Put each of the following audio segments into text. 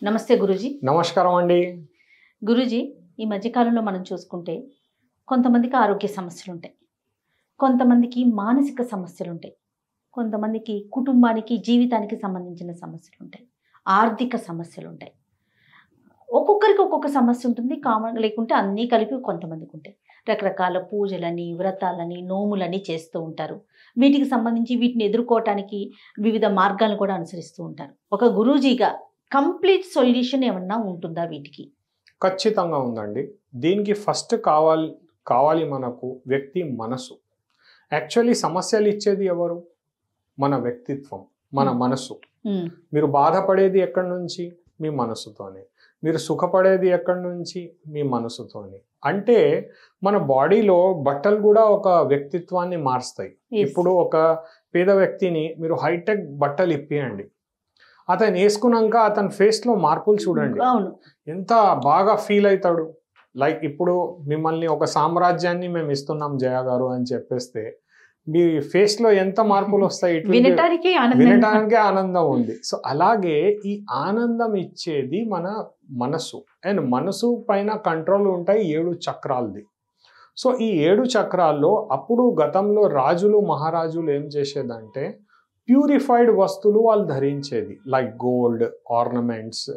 నమస్తే గురూజీ. నమస్కారం అండి. గురూజీ, ఈ మధ్యకాలంలో మనం చూసుకుంటే కొంతమందికి ఆరోగ్య సమస్యలుంటాయి, కొంతమందికి మానసిక సమస్యలుంటాయి, కొంతమందికి కుటుంబానికి జీవితానికి సంబంధించిన సమస్యలుంటాయి, ఆర్థిక సమస్యలుంటాయి. ఒక్కొక్కరికి ఒక్కొక్క సమస్య ఉంటుంది, కామన్ లేకుంటే అన్నీ కలిపి కొంతమందికి ఉంటాయి. రకరకాల పూజలని, వ్రతాలని, నోములని చేస్తూ ఉంటారు. వీటికి సంబంధించి వీటిని ఎదుర్కోవటానికి వివిధ మార్గాలను కూడా అనుసరిస్తూ ఉంటారు. ఒక గురూజీగా కంప్లీట్ సొల్యూషన్ ఏమన్నా ఉంటుందా వీటికి? ఖచ్చితంగా ఉందండి. దీనికి ఫస్ట్ కావాలి మనకు వ్యక్తి మనసు. యాక్చువల్లీ సమస్యలు ఇచ్చేది ఎవరు? మన వ్యక్తిత్వం, మన మనసు. మీరు బాధపడేది ఎక్కడి నుంచి? మీ మనసుతోనే. మీరు సుఖపడేది ఎక్కడి నుంచి? మీ మనసుతోనే. అంటే మన బాడీలో బట్టలు కూడా ఒక వ్యక్తిత్వాన్ని మారుస్తాయి. ఇప్పుడు ఒక పేద వ్యక్తిని మీరు హైటెక్ బట్టలు ఇప్పియండి, అతను వేసుకున్నాక అతని ఫేస్లో మార్పులు చూడండి, ఎంత బాగా ఫీల్ అవుతాడు. లైక్ ఇప్పుడు మిమ్మల్ని ఒక సామ్రాజ్యాన్ని మేము ఇస్తున్నాం జయ గారు అని చెప్పేస్తే మీ ఫేస్లో ఎంత మార్పులు వస్తాయి. వినటానికే ఆనందం ఉంది. సో అలాగే ఈ ఆనందం ఇచ్చేది మన మనసు. అండ్ మనసు పైన కంట్రోల్ ఉంటాయి 7 చక్రాలది. సో ఈ 7 చక్రాల్లో అప్పుడు గతంలో రాజులు మహారాజులు ఏం చేసేదంటే ప్యూరిఫైడ్ వస్తువులు వాళ్ళు ధరించేది, లైక్ గోల్డ్, ఆర్నమెంట్స్,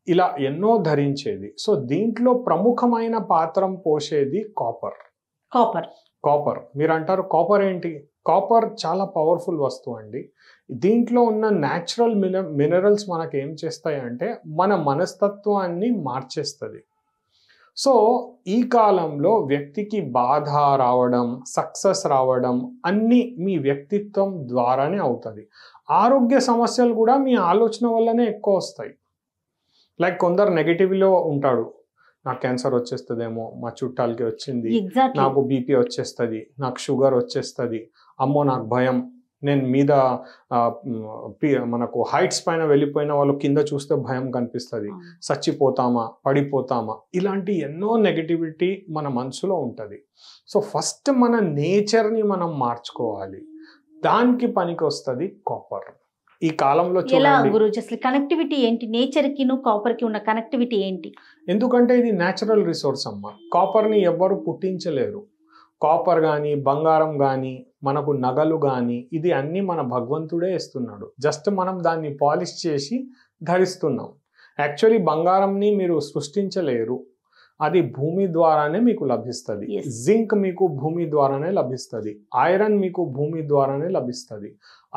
ఇలా ఎన్నో ధరించేది. సో దీంట్లో ప్రముఖమైన పాత్రం పోసేది కాపర్. కాపర్ మీరు అంటారు కాపర్ ఏంటి? కాపర్ చాలా పవర్ఫుల్ వస్తువు అండి. దీంట్లో ఉన్న న్యాచురల్ మినరల్స్ మనకు ఏం చేస్తాయి అంటే మన మనస్తత్వాన్ని మార్చేస్తుంది. సో ఈ కాలంలో వ్యక్తికి బాధ రావడం, సక్సెస్ రావడం అన్నీ మీ వ్యక్తిత్వం ద్వారానే అవుతుంది. ఆరోగ్య సమస్యలు కూడా మీ ఆలోచన వల్లనే ఎక్కువ వస్తాయి. లైక్ కొందరు నెగిటివ్లో ఉంటాడు, నాకు క్యాన్సర్ వచ్చేస్తుందేమో, మా చుట్టాలకి వచ్చింది, నాకు బీపీ వచ్చేస్తుంది, నాకు షుగర్ వచ్చేస్తుంది, అమ్మో నాకు భయం, నేను మీద మనకు హైట్స్ పైన వెళ్ళిపోయిన వాళ్ళు కింద చూస్తే భయం కనిపిస్తుంది, చచ్చిపోతామా, పడిపోతామా, ఇలాంటి ఎన్నో నెగటివిటీ మన మనసులో ఉంటుంది. సో ఫస్ట్ మన నేచర్ని మనం మార్చుకోవాలి. దానికి పనికి వస్తుంది కాపర్. ఈ కాలంలో గురూజీ అసలు కనెక్టివిటీ ఏంటి? నేచర్ కి కాపర్ కి ఉన్న కనెక్టివిటీ ఏంటి? ఎందుకంటే ఇది న్యాచురల్ రిసోర్స్ అమ్మ. కాపర్ని ఎవ్వరు పుట్టించలేరు. కాపర్ కానీ, బంగారం కానీ, మనకు నగలు కానీ, ఇది అన్నీ మన భగవంతుడే ఇస్తున్నాడు. జస్ట్ మనం దాన్ని పాలిష్ చేసి ధరిస్తున్నాం. యాక్చువల్లీ బంగారంని మీరు సృష్టించలేరు, అది భూమి ద్వారానే మీకు లభిస్తుంది. జింక్ మీకు భూమి ద్వారానే లభిస్తుంది, ఐరన్ మీకు భూమి ద్వారానే లభిస్తుంది,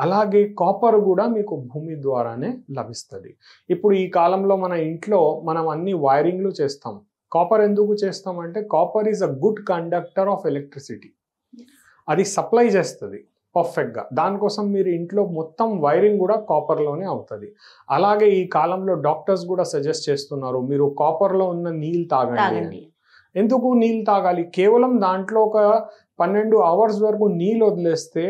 అలాగే కాపర్ కూడా మీకు భూమి ద్వారానే లభిస్తుంది. ఇప్పుడు ఈ కాలంలో మన ఇంట్లో మనం అన్ని వైరింగ్లు చేస్తాం. కాపర్ ఎందుకు చేస్తామంటే copper is a good conductor of electricity. అది సప్లై చేస్తుంది పర్ఫెక్ట్గా. దానికోసం మీరు ఇంట్లో మొత్తం వైరింగ్ కూడా కాపర్లోనే అవుతుంది. అలాగే ఈ కాలంలో డాక్టర్స్ కూడా సజెస్ట్ చేస్తున్నారు, మీరు కాపర్లో ఉన్న నీళ్ళు తాగండి. ఎందుకు నీళ్ళు తాగాలి? కేవలం దాంట్లో ఒక 12 అవర్స్ వరకు నీళ్ళు వదిలేస్తే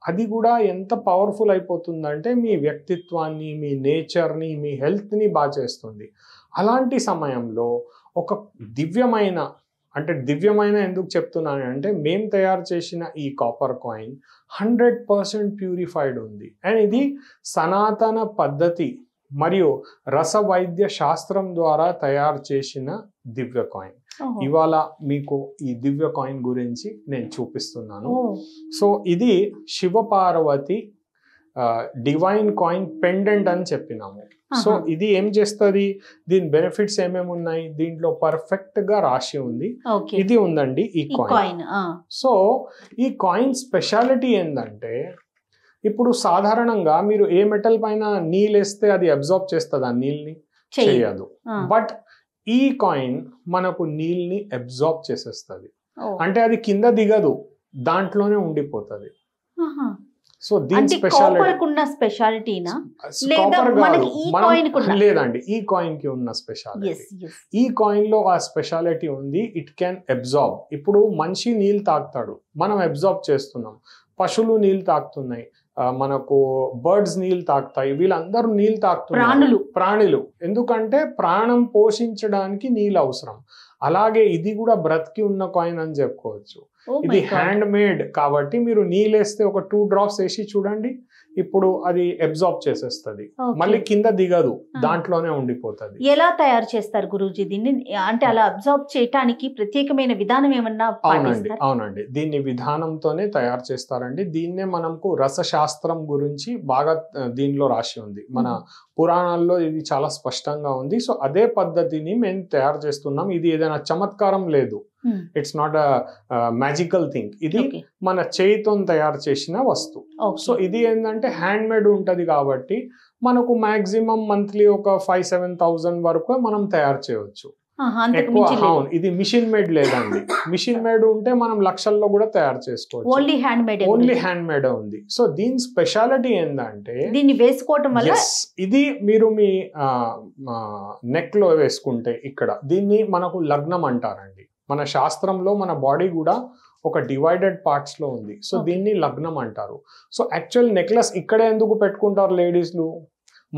అది కూడా ఎంత పవర్ఫుల్ అయిపోతుందంటే మీ వ్యక్తిత్వాన్ని, మీ నేచర్ని, మీ హెల్త్ని బాగా చేస్తుంది. అలాంటి సమయంలో ఒక దివ్యమైన, అంటే దివ్యమైన ఎందుకు చెప్తున్నాను అంటే మేము తయారు చేసిన ఈ కాపర్ కాయిన్ 100% ప్యూరిఫైడ్ ఉంది. అండ్ ఇది సనాతన పద్ధతి మరియు రసవైద్య శాస్త్రం ద్వారా తయారు చేసిన దివ్య కాయిన్. ఇవాళ మీకు ఈ దివ్య కాయిన్ గురించి నేను చూపిస్తున్నాను. సో ఇది శివపార్వతి డివైన్ కాయిన్ పెండెంట్ అని చెప్పినాము. సో ఇది ఏం చేస్తుంది, దీని బెనిఫిట్స్ ఏమేమి ఉన్నాయి దీంట్లో పర్ఫెక్ట్ గా రాసి ఉంది. ఇది ఉందండి ఈ కాయిన్. సో ఈ కాయిన్ స్పెషాలిటీ ఏంటంటే ఇప్పుడు సాధారణంగా మీరు ఏ మెటల్ పైన నీళ్ళు వేస్తే అది అబ్జార్బ్ చేస్తుంది, ఆ నీళ్ళని చేయదు. బట్ ఈ కాయిన్ మనకు నీళ్ళని అబ్జార్బ్ చేసేస్తుంది. అంటే అది కింద దిగదు, దాంట్లోనే ఉండిపోతుంది. సో దీని స్పెషాలిటీ లేదండి, ఈ కాయిన్ కి ఉన్న స్పెషాలిటీ, ఈ కాయిన్ లో ఆ స్పెషాలిటీ ఉంది, ఇట్ క్యాన్ అబ్జార్బ్. ఇప్పుడు మనిషి నీళ్ళు తాగుతాడు, మనం అబ్జార్బ్ చేస్తున్నాం. పశువులు నీళ్ళు తాగుతున్నాయి, మనకు బర్డ్స్ నీళ్ళు తాగుతాయి, వీళ్ళందరూ నీళ్ళు తాగుతున్నారు, ప్రాణులు. ఎందుకంటే ప్రాణం పోషించడానికి నీళ్ళు అవసరం. అలాగే ఇది కూడా బ్రతికి ఉన్న కాయిన్ అని చెప్పుకోవచ్చు. ఇది హ్యాండ్ మేడ్ కాబట్టి మీరు నీళ్ళు వేస్తే ఒక 2 drops వేసి చూడండి, ఇప్పుడు అది అబ్జార్బ్ చేసేస్తుంది, Okay. మళ్ళీ కింద దిగదు, Ah. దాంట్లోనే ఉండిపోతుంది. ఎలా తయారు చేస్తారు గురూజీ దీన్ని? అంటే అలా అబ్జర్వ్ చేయటానికి ప్రత్యేకమైన విధానం ఏమన్నా అవునండి, పాటిస్తారా? అవునండి, దీన్ని విధానంతోనే తయారు చేస్తారండి. దీన్నే మనకు రసశాస్త్రం గురించి బాగా దీనిలో రాసి ఉంది. మన పురాణాల్లో ఇది చాలా స్పష్టంగా ఉంది. సో అదే పద్ధతిని మేము తయారు చేస్తున్నాం. ఇది ఏదైనా చమత్కారం లేదు, it's not a magical thing. ఇది Okay. మన చేయితో తయారు చేసిన వస్తువు. Okay. సో ఇది ఏంటంటే హ్యాండ్ మేడ్ ఉంటది కాబట్టి మనకు మాక్సిమం మంత్లీ ఒక 5,000-7,000 వరకు మనం తయారు చేయవచ్చు. అంతకు ఎక్కువ. మించి లేదు. అవును, ఇది మిషన్ మేడ్ లేదండి. మిషన్ మేడ్ ఉంటే మనం లక్షల్లో కూడా తయారు చేసుకోవచ్చు. Only hand made. Only hand made ఉంది. సో దీని స్పెషాలిటీ ఏంటంటే దీన్ని వేసుకోవటం వల్ల ఇది మీరు మీ నెక్ లో వేసుకుంటే ఇక్కడ దీన్ని మనకు లగ్నం అంటారండి. మన శాస్త్రంలో మన బాడీ కూడా ఒక డివైడెడ్ పార్ట్స్ లో ఉంది. So Okay. దీన్ని లగ్నం అంటారు. సో యాక్చువల్ నెక్లెస్ ఇక్కడే ఎందుకు పెట్టుకుంటారు లేడీస్లు?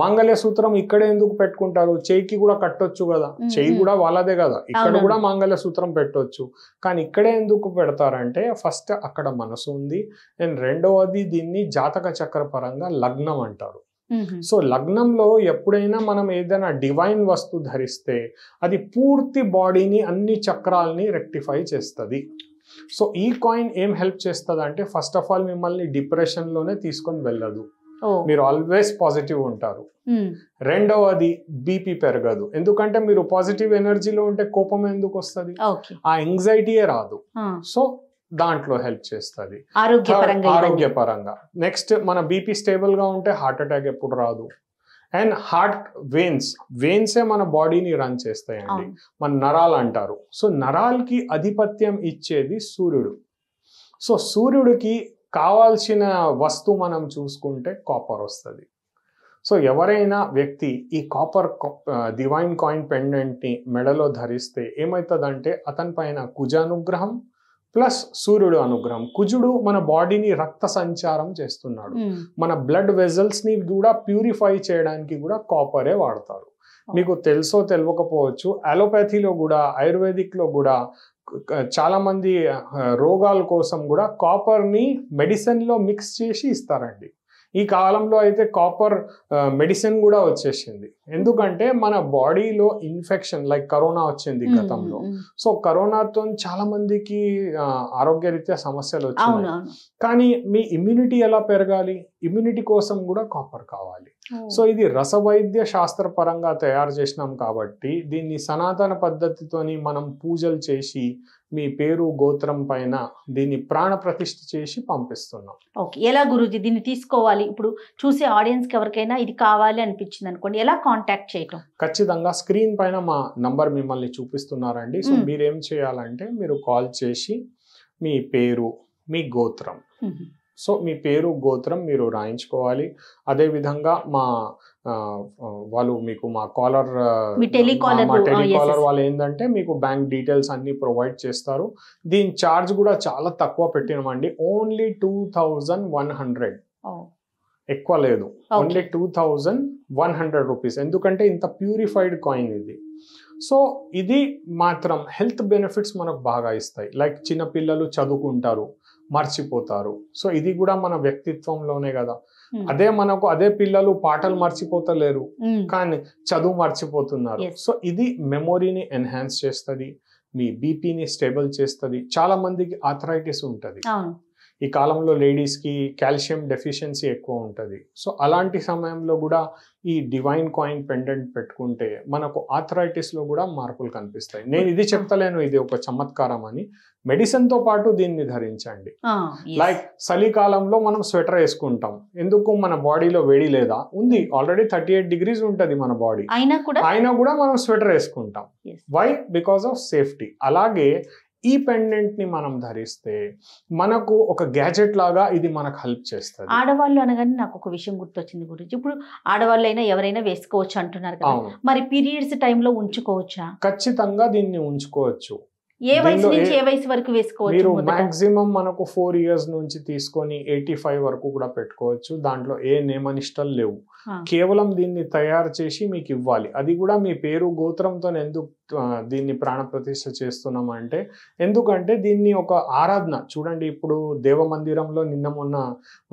మాంగళ్య సూత్రం ఇక్కడే ఎందుకు పెట్టుకుంటారు? చేయికి కూడా కట్టొచ్చు కదా, చేయి కూడా వాళ్ళదే కదా, ఇక్కడ అవునవును. కూడా మాంగళ్య సూత్రం పెట్టొచ్చు. కానీ ఇక్కడే ఎందుకు పెడతారంటే ఫస్ట్ అక్కడ మనసు ఉంది, అండ్ రెండవది దీన్ని జాతక చక్ర పరంగా లగ్నం అంటారు. సో లగ్నంలో ఎప్పుడైనా మనం ఏదైనా డివైన్ వస్తువు ధరిస్తే అది పూర్తి బాడీని అన్ని చక్రాల్ని రెక్టిఫై చేస్తుంది. సో ఈ కాయిన్ ఏం హెల్ప్ చేస్తుంది అంటే ఫస్ట్ ఆఫ్ ఆల్ మిమ్మల్ని డిప్రెషన్ లోనే తీసుకొని వెళ్ళదు, మీరు ఆల్వేస్ పాజిటివ్ ఉంటారు. రెండవది బీపీ పెరగదు, ఎందుకంటే మీరు పాజిటివ్ ఎనర్జీలో ఉంటే కోపం ఎందుకు వస్తుంది, ఆ ఎంగ్జైటీయే రాదు. సో దాంట్లో హెల్ప్ చేస్తుంది ఆరోగ్యపరంగా. నెక్స్ట్ మన బీపీ స్టేబుల్ గా ఉంటే హార్ట్ అటాక్ ఎప్పుడు రాదు. అండ్ హార్ట్ వెయిన్సే మన బాడీని రన్ చేస్తాయండి, మన నరాలు అంటారు. సో నరాలకి ఆధిపత్యం ఇచ్చేది సూర్యుడు. సో సూర్యుడికి కావాల్సిన వస్తువు మనం చూసుకుంటే కాపర్ వస్తుంది. సో ఎవరైనా వ్యక్తి ఈ కాపర్ డివైన్ కాయిన్ పెండెంట్ని మెడలో ధరిస్తే ఏమవుతుందంటే అతని పైన కుజ అనుగ్రహం ప్లస్ సూర్యుడు అనుగ్రహం. కుజుడు మన బాడీని రక్త సంచారం చేస్తున్నాడు, మన బ్లడ్ వెజల్స్ ని కూడా ప్యూరిఫై చేయడానికి కూడా కాపరే వాడతారు. మీకు తెలుసో తెలియకపోవచ్చు, అలోపతిలో కూడా ఆయుర్వేదిక్ లో కూడా చాలా మంది రోగాల కోసం కూడా కాపర్ ని మెడిసిన్ లో మిక్స్ చేసి ఇస్తారండి. ఈ కాలంలో అయితే కాపర్ మెడిసిన్ కూడా వచ్చేసింది, ఎందుకంటే మన బాడీలో ఇన్ఫెక్షన్ లైక్ కరోనా వచ్చింది గతంలో. సో కరోనాతో చాలా మందికి ఆరోగ్యరీత్యా సమస్యలు వచ్చినాయి. కానీ మీ ఇమ్యూనిటీ ఎలా పెరగాలి, ఇమ్యూనిటీ కోసం కూడా కాపర్ కావాలి. సో ఇది రసవైద్య శాస్త్ర పరంగా తయారు చేసినాం కాబట్టి దీన్ని సనాతన పద్ధతితోని మనం పూజలు చేసి మీ పేరు గోత్రం పైన దీన్ని ప్రాణ ప్రతిష్ఠ చేసి పంపిస్తున్నాం. ఓకే, ఎలా గురూజీ దీన్ని తీసుకోవాలి? ఇప్పుడు చూసే ఆడియన్స్ కి ఎవరికైనా ఇది కావాలి అనిపించింది అనుకోండి, ఎలా కాంటాక్ట్ చేయటం? ఖచ్చితంగా స్క్రీన్ పైన మా నంబర్ మిమ్మల్ని చూపిస్తున్నారండి. సో మీరేం చేయాలంటే మీరు కాల్ చేసి మీ పేరు మీ గోత్రం, సో మీ పేరు గోత్రం మీరు రాయించుకోవాలి. అదేవిధంగా మా వాళ్ళు మీకు మా కాలర్ టెలికాలర్ వాళ్ళు ఏంటంటే మీకు బ్యాంక్ డీటెయిల్స్ అన్ని ప్రొవైడ్ చేస్తారు. దీని ఛార్జ్ కూడా చాలా తక్కువ పెట్టినామండి, ఓన్లీ 2,100, ఎక్కువ లేదు, ఓన్లీ 2,100 రూపీస్. ఎందుకంటే ఇంత ప్యూరిఫైడ్ కాయిన్ ఇది. సో ఇది మాత్రం హెల్త్ బెనిఫిట్స్ మనకు బాగా ఇస్తాయి. లైక్ చిన్నపిల్లలు చదువుకుంటారు, మర్చిపోతారు. సో ఇది కూడా మన వ్యక్తిత్వంలోనే కదా. అదే పిల్లలు పాటలు మర్చిపోతలేరు కానీ చదువు మర్చిపోతున్నారు. సో ఇది మెమొరీని ఎన్హాన్స్ చేస్తుంది, మీ బీపీని స్టేబుల్ చేస్తుంది. చాలా మందికి ఆర్థరైటిస్ ఉంటుంది, ఈ కాలంలో లేడీస్ కి కాల్షియం డెఫిషియన్సీ ఎక్కువ ఉంటుంది. సో అలాంటి సమయంలో కూడా ఈ డివైన్ కాయిన్ పెండెంట్ పెట్టుకుంటే మనకు ఆర్థరైటిస్ లో కూడా మార్పులు కనిపిస్తాయి. నేను ఇది చెప్తలేను ఇది ఒక చమత్కారం అని, మెడిసిన్ తో పాటు దీన్ని ధరించండి. లైక్ చలికాలంలో మనం స్వెటర్ వేసుకుంటాం, ఎందుకు? మన బాడీలో వేడి లేదా? ఉంది, ఆల్రెడీ 38 degrees ఉంటుంది మన బాడీ, అయినా కూడా మనం స్వెటర్ వేసుకుంటాం. వై? Because of safety. అలాగే ఈ పెండెంట్ ని మనం ధరిస్తే మనకు ఒక గ్యాజెట్ లాగా ఇది మనకు హెల్ప్ చేస్తుంది. ఆడవాళ్ళు అనగానే నాకు ఒక విషయం గుర్తొచ్చింది గురించి, ఇప్పుడు ఆడవాళ్ళు అయినా ఎవరైనా వేసుకోవచ్చు అంటున్నారు కదా, మరి పీరియడ్స్ టైంలో ఉంచుకోవచ్చా? ఖచ్చితంగా దీన్ని ఉంచుకోవచ్చు. ఏ వయసు దీనిలో నుంచి ఏ వయసు వరకు వేసుకోవచ్చు మీరు మొదట? మాక్సిమం మనకు 4 years నుంచి తీసుకొని 85 వరకు కూడా పెట్టుకోవచ్చు. దాంట్లో ఏ నియమనిష్టలు లేవు. ఆ, కేవలం దీన్ని తయారు చేసి మీకు ఇవ్వాలి. అది కూడా మీ పేరు గోత్రంతో ఎందుకు దీన్ని ప్రాణప్రతిష్ఠ చేస్తున్నాం అంటే, ఎందుకంటే దీన్ని ఒక ఆరాధన చూడండి. ఇప్పుడు దేవమందిరంలో నిన్న మొన్న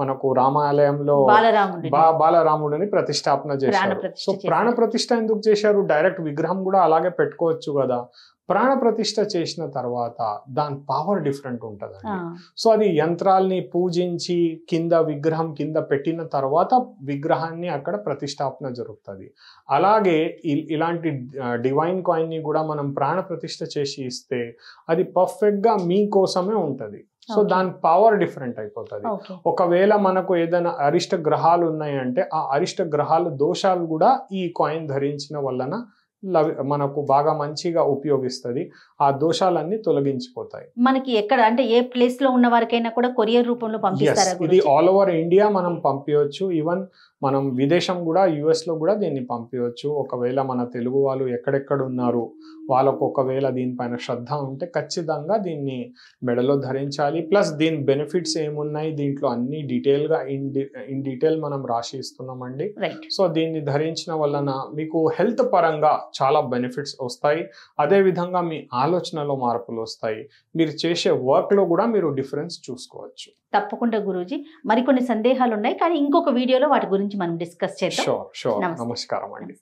మనకు రామాలయంలో బాలరాముడి బాలరాముడిని ప్రతిష్టాపన చేశారు. ప్రాణప్రతిష్ఠ సో ప్రాణప్రతిష్ఠ ఎందుకు చేశారు? డైరెక్ట్ విగ్రహం కూడా అలాగే పెట్టుకోవచ్చు కదా. ప్రాణప్రతిష్ఠ చేసిన తర్వాత దాని పవర్ డిఫరెంట్ ఉంటుందండి. సో అది యంత్రాల్ని పూజించి కింద విగ్రహం కింద పెట్టిన తర్వాత విగ్రహాన్ని అక్కడ ప్రతిష్టాపన జరుగుతుంది. అలాగే ఇలాంటి డివైన్ కాయిన్ ని కూడా మనం ప్రాణప్రతిష్ఠ చేసి ఇస్తే అది పర్ఫెక్ట్ గా మీకోసమే ఉంటది. సో దాని పవర్ డిఫరెంట్ అయిపోతుంది. ఒకవేళ మనకు ఏదైనా అరిష్ట గ్రహాలు ఉన్నాయంటే ఆ అరిష్ట గ్రహాల దోషాలు కూడా ఈ కాయిన్ ధరించిన వలన మనకు బాగా మంచిగా ఉపయోగిస్తుంది. ఆ దోషాలన్నీ తొలగించిపోతాయి. మనకి ఎక్కడ అంటే ఏ ప్లేస్ లో ఉన్న వారికైనా కూడా కొరియర్ రూపంలో పంపిస్తారా? ఇది ఆల్ ఓవర్ ఇండియా మనం పంపించవచ్చు. ఈవెన్ మనం విదేశం కూడా US లో కూడా దీన్ని పంపించవచ్చు. ఒకవేళ మన తెలుగు వాళ్ళు ఎక్కడెక్కడ ఉన్నారు వాళ్ళకు ఒకవేళ దీనిపైన శ్రద్ధ ఉంటే ఖచ్చితంగా దీన్ని మెడలో ధరించాలి. ప్లస్ దీని బెనిఫిట్స్ ఏమున్నాయి దీంట్లో అన్ని డీటెయిల్గా ఇన్ డీటెయిల్ మనం రాసి ఇస్తున్నామండి. సో దీన్ని ధరించిన వలన మీకు హెల్త్ పరంగా చాలా బెనిఫిట్స్ వస్తాయి. అదే విధంగా మీ ఆలోచనలో మార్పులు వస్తాయి. మీరు చేసే వర్క్ లో కూడా మీరు డిఫరెన్స్ చూసుకోవచ్చు. తప్పకుండా గురూజీ, మరికొన్ని సందేహాలు ఉన్నాయి కానీ ఇంకొక వీడియోలో వాటి గురించి మనం డిస్కస్ చేద్దాం. షూర్. నమస్కారం అండి.